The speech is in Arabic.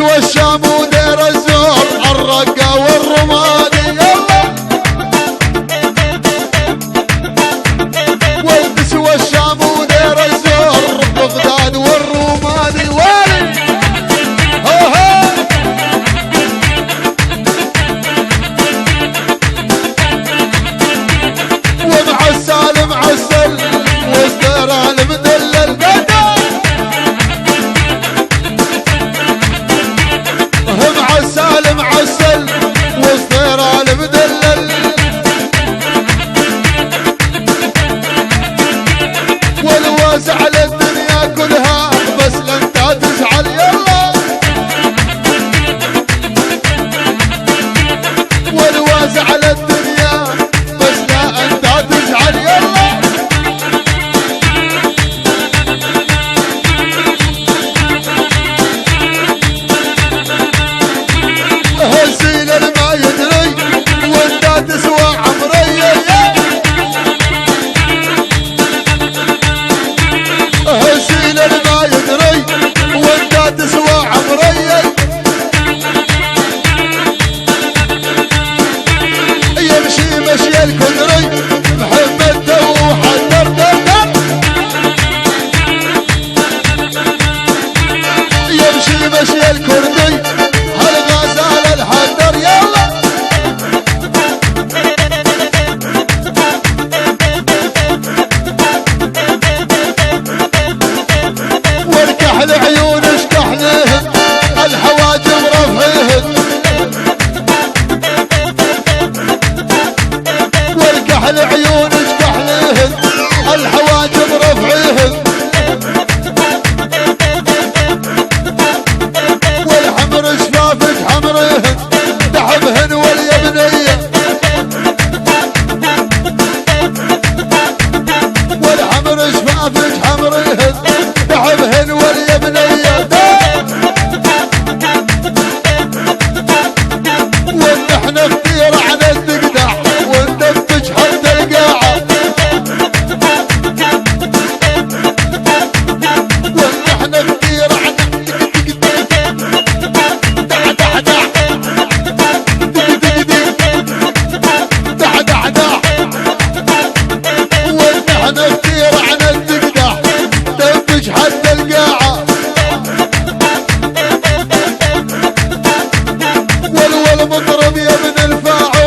والبسوى الشام ودير الزور الرقة والرمادي يلا والبسوى الشام ودير الزور بغداد والرمادي والي ومعسل معسل وازدران مدلل معسل معسل وازدران مدلل والواسع للدنيا كلها بس لن تزعل يلا والواسع للدنيا بس لا انت تزعل يلا هزين ما يدري وانت تسوى عمري هزين ما يدري وانت تسوى عمري يمشي مشي الكدري محمد وحدر دردر يمشي مشي الكردي هالغزال الحدر يلا والكحل عيون اشكحلهن الحواجب رفعهن والكحل عيون اشكحلهن الحواجب رفعهن والحمر شفافك حمرهن دحبهن واليبنية والحمر شفافك حمرهن دحبهن واليبنية ونحن كثير عن الدقدح وندفتش حتى القاعة ونحن كثير عن ونحن كثير عن الدقدح دفتش حتى القاعة والمطرب يا ابن الفاعل